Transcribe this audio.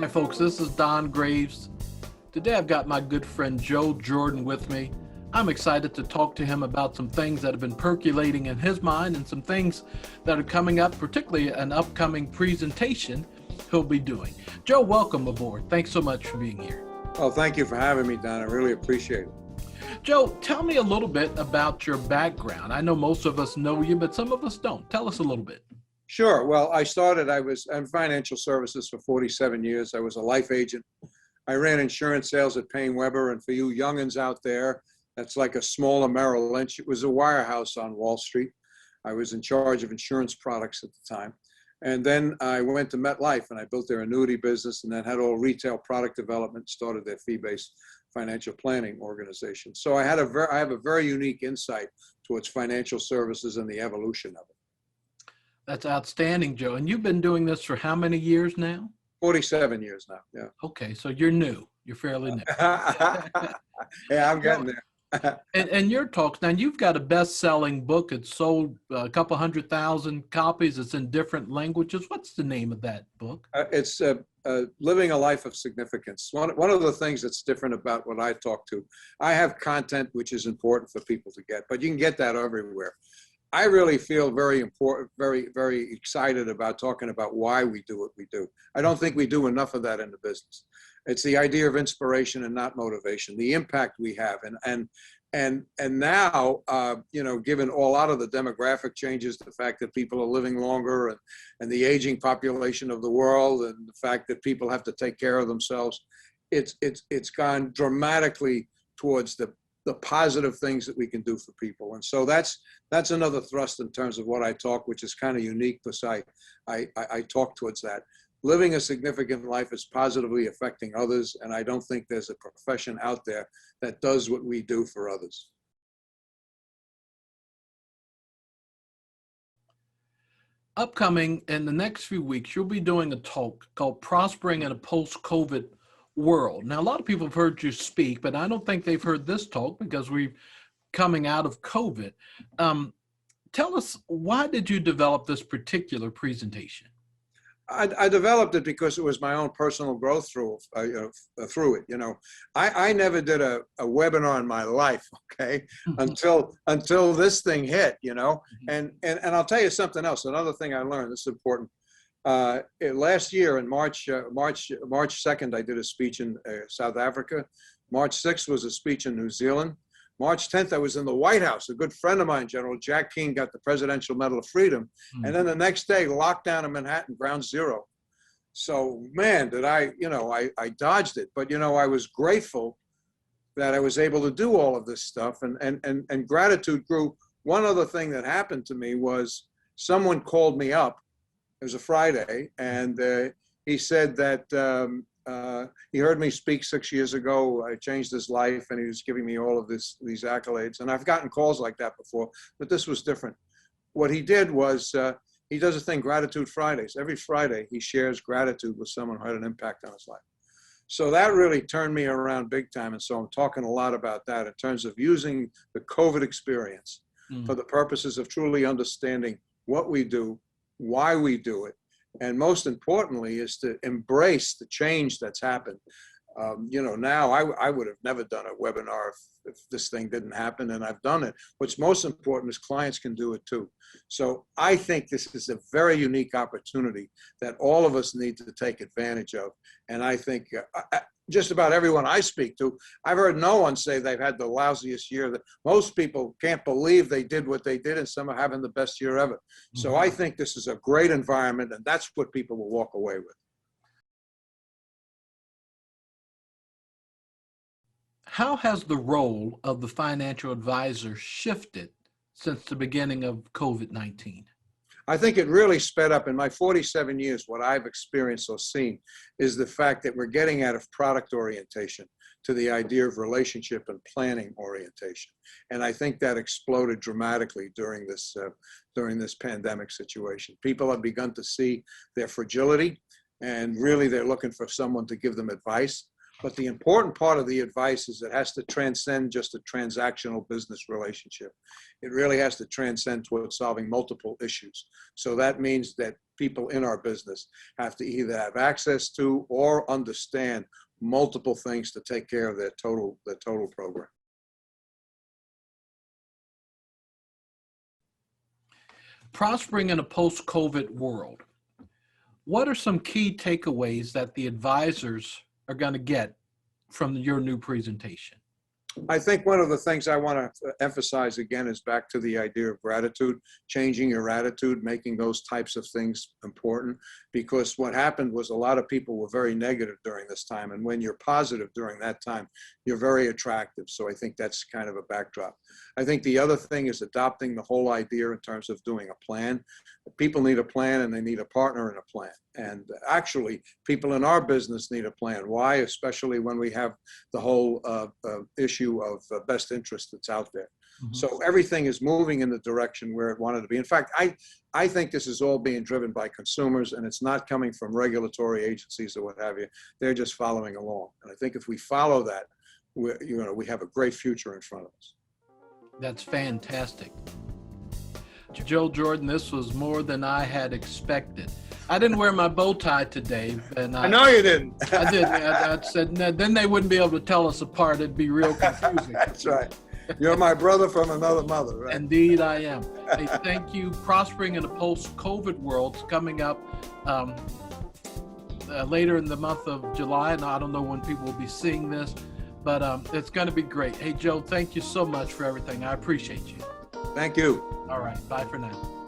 Hi, folks. This is Don Graves. Today I've got my good friend Joe Jordan with me. I'm excited to talk to him about some things that have been percolating in his mind and some things that are coming up, particularly an upcoming presentation he'll be doing. Joe, welcome aboard. Thanks so much for being here. Oh, thank you for having me, Don. I really appreciate it. Joe, tell me a little bit about your background. I know most of us know you, but some of us don't. Tell us a little bit. Sure. Well, I was in financial services for 47 years. I was a life agent. I ran insurance sales at Payne Weber. And for you youngins out there, that's like a smaller Merrill Lynch. It was a wirehouse on Wall Street. I was in charge of insurance products at the time. And then I went to MetLife and I built their annuity business and then had all retail product development, started their fee-based financial planning organization. So I have a very unique insight towards financial services and the evolution of it. That's outstanding, Joe. And you've been doing this for how many years now? 47 years now, yeah. Okay, so you're new. You're fairly new. Yeah, I'm getting there. And your talks, now you've got a best-selling book. It's sold a couple 100,000 copies. It's in different languages. What's the name of that book? It's Living a Life of Significance. One of the things that's different about what I talk to, I have content which is important for people to get, but you can get that everywhere. I really feel very important, very excited about talking about why we do what we do. I don't think we do enough of that in the business. It's the idea of inspiration and not motivation, the impact we have. And now, given a lot of the demographic changes, the fact that people are living longer and the aging population of the world and the fact that people have to take care of themselves, it's gone dramatically towards the positive things that we can do for people. And so that's another thrust in terms of what I talk, which is kind of unique because I talk towards that. Living a significant life is positively affecting others, and I don't think there's a profession out there that does what we do for others. Upcoming in the next few weeks, you'll be doing a talk called Prospering in a Post-COVID World. Now, a lot of people have heard you speak, but I don't think they've heard this talk because we're coming out of COVID. Tell us, why did you develop this particular presentation? I developed it because it was my own personal growth through it. I never did a webinar in my life, okay, until this thing hit, and I'll tell you something else. Another thing I learned, this is important. Last year in March 2nd, I did a speech in South Africa. March 6th was a speech in New Zealand. March 10th, I was in the White House. A good friend of mine, General Jack Keane, got the Presidential Medal of Freedom. And then the next day, lockdown in Manhattan, ground zero. So, man, I dodged it. But, I was grateful that I was able to do all of this stuff. And gratitude grew. One other thing that happened to me was someone called me up. It was a Friday, and he said that he heard me speak 6 years ago. I changed his life, and he was giving me all of these accolades. And I've gotten calls like that before, but this was different. What he did was he does a thing, Gratitude Fridays. Every Friday, he shares gratitude with someone who had an impact on his life. So that really turned me around big time. And so I'm talking a lot about that in terms of using the COVID experience for the purposes of truly understanding what we do, why we do it, and most importantly is to embrace the change that's happened. Now I would have never done a webinar if this thing didn't happen, and I've done it. What's most important is clients can do it too. So I think this is a very unique opportunity that all of us need to take advantage of. And I think just about everyone I speak to, I've heard no one say they've had the lousiest year. That most people can't believe they did what they did, and some are having the best year ever. So I think this is a great environment, and that's what people will walk away with. How has the role of the financial advisor shifted since the beginning of COVID-19? I think it really sped up in my 47 years. What I've experienced or seen is the fact that we're getting out of product orientation to the idea of relationship and planning orientation. And I think that exploded dramatically during this pandemic situation. People have begun to see their fragility, and really they're looking for someone to give them advice. But the important part of the advice is it has to transcend just a transactional business relationship. It really has to transcend towards solving multiple issues. So that means that people in our business have to either have access to or understand multiple things to take care of their total program. Prospering in a post-COVID world, what are some key takeaways that the advisors are going to get from your new presentation? I think one of the things I want to emphasize again is back to the idea of gratitude, changing your attitude, making those types of things important, because what happened was a lot of people were very negative during this time. And when you're positive during that time, you're very attractive. So I think that's kind of a backdrop. I think the other thing is adopting the whole idea in terms of doing a plan. People need a plan and they need a partner in a plan. And actually, people in our business need a plan. Why? Especially when we have the whole issue of best interest that's out there. Mm-hmm. So everything is moving in the direction where it wanted to be. In fact, I think this is all being driven by consumers, and it's not coming from regulatory agencies or what have you. They're just following along. And I think if we follow that, we have a great future in front of us. That's fantastic. Joe Jordan, this was more than I had expected. I didn't wear my bow tie today. And I know you didn't. I did. I said, then they wouldn't be able to tell us apart. It'd be real confusing. That's right. You're my brother from another mother, right? Indeed, I am. Hey, thank you. Prospering in a post-COVID world is coming up later in the month of July, and I don't know when people will be seeing this, but it's going to be great. Hey, Joe, thank you so much for everything. I appreciate you. Thank you. All right. Bye for now.